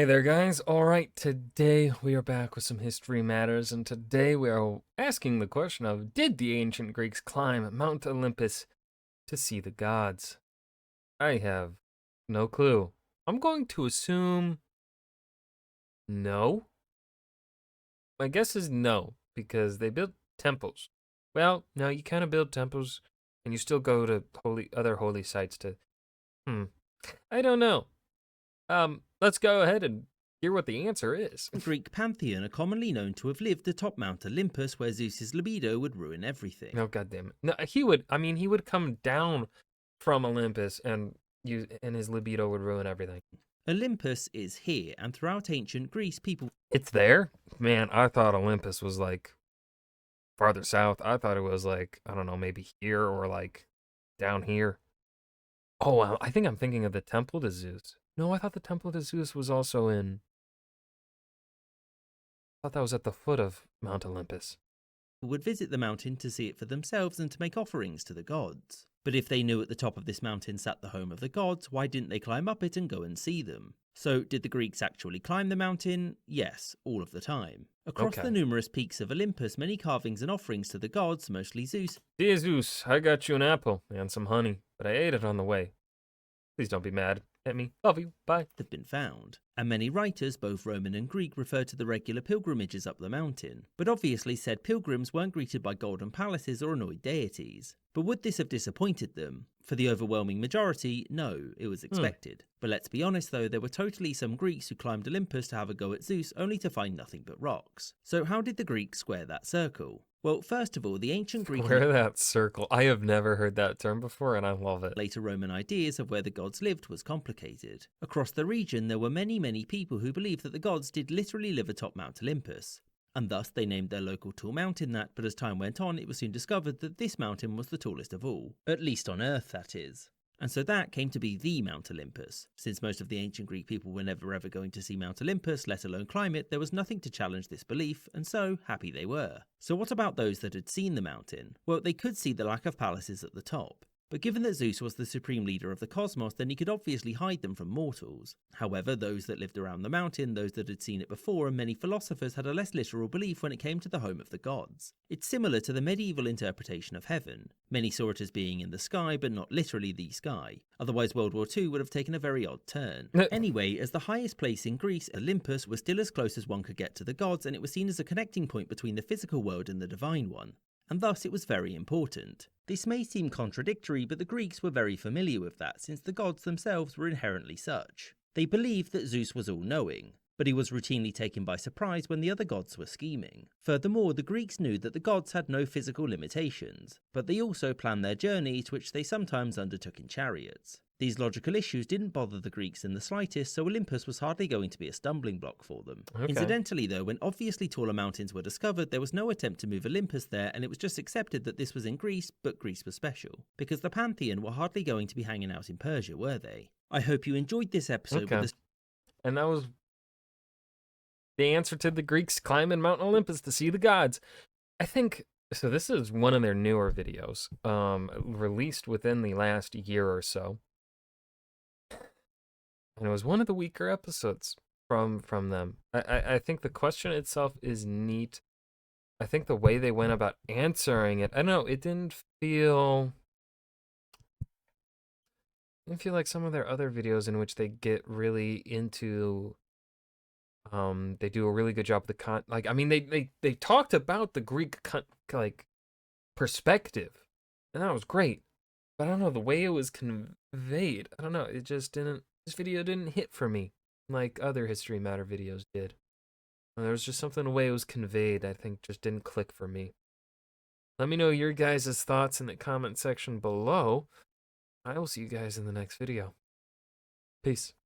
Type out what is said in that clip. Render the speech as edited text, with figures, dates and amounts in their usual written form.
Hey there, guys. All right, today we are back with some history matters, and today we are asking the question of, did the ancient Greeks climb Mount Olympus to see the gods? I have no clue. I'm going to assume no. My guess is no, because they built temples. Well, no, you kind of build temples, and you still go to other holy sites to, hmm, I don't know. Let's go ahead and hear what the answer is. The Greek pantheon are commonly known to have lived atop Mount Olympus, where Zeus's libido would ruin everything. No, goddamn it. No, he would. I mean, he would come down from Olympus, and his libido would ruin everything. Olympus is here, and throughout ancient Greece, people It's there, man. I thought Olympus was like farther south. I thought it was like, I don't know, maybe here or like down here. Oh, I think I'm thinking of the Temple to Zeus. No, I thought the Temple to Zeus was also in. I thought that was at the foot of Mount Olympus. would visit the mountain to see it for themselves and to make offerings to the gods. But if they knew at the top of this mountain sat the home of the gods, why didn't they climb up it and go and see them? So, did the Greeks actually climb the mountain? Yes, all of the time. Across Okay. the numerous peaks of Olympus, many carvings and offerings to the gods, mostly Zeus, Dear Zeus, I got you an apple and some honey, but I ate it on the way. Please don't be mad at me. Love you. Bye. have been found, and many writers, both Roman and Greek, refer to the regular pilgrimages up the mountain. But obviously said pilgrims weren't greeted by golden palaces or annoyed deities. But would this have disappointed them? For the overwhelming majority, no, it was expected. But let's be honest though, there were totally some Greeks who climbed Olympus to have a go at Zeus only to find nothing but rocks. So how did the Greeks square that circle? Well, first of all, the ancient Greek Where that circle? I have never heard that term before, and I love it. later Roman ideas of where the gods lived was complicated. Across the region, there were many people who believed that the gods did literally live atop Mount Olympus, and thus they named their local tall mountain that, but as time went on, it was soon discovered that this mountain was the tallest of all. At least on Earth, that is. And so that came to be the Mount Olympus. Since most of the ancient Greek people were never ever going to see Mount Olympus, let alone climb it, there was nothing to challenge this belief, and so happy they were. So what about those that had seen the mountain? Well, they could see the lack of palaces at the top. But given that Zeus was the supreme leader of the cosmos, then he could obviously hide them from mortals. However, those that lived around the mountain, those that had seen it before, and many philosophers had a less literal belief when it came to the home of the gods. It's similar to the medieval interpretation of heaven. Many saw it as being in the sky, but not literally the sky. Otherwise, World War II would have taken a very odd turn. Anyway, as the highest place in Greece, Olympus was still as close as one could get to the gods, and it was seen as a connecting point between the physical world and the divine one. And thus it was very important. This may seem contradictory, but the Greeks were very familiar with that, since the gods themselves were inherently such. They believed that Zeus was all-knowing, but he was routinely taken by surprise when the other gods were scheming. Furthermore, the Greeks knew that the gods had no physical limitations, but they also planned their journeys, which they sometimes undertook in chariots. These logical issues didn't bother the Greeks in the slightest, so Olympus was hardly going to be a stumbling block for them. Okay. Incidentally though, when obviously taller mountains were discovered, there was no attempt to move Olympus there, and it was just accepted that this was in Greece, but Greece was special. Because the Pantheon were hardly going to be hanging out in Persia, were they? I hope you enjoyed this episode Okay. with And that was the answer to the Greeks climbing Mount Olympus to see the gods. I think so. This is one of their newer videos, released within the last year or so, and it was one of the weaker episodes from them. I think the question itself is neat. I think the way they went about answering it, I don't know, it didn't feel like some of their other videos in which they get really into. They do a really good job with the like. I mean, they talked about the Greek like perspective, and that was great. But I don't know the way it was conveyed. I don't know. It just didn't. This video didn't hit for me like other History Matter videos did. And there was just something the way it was conveyed. I think just didn't click for me. Let me know your guys' thoughts in the comment section below. I will see you guys in the next video. Peace.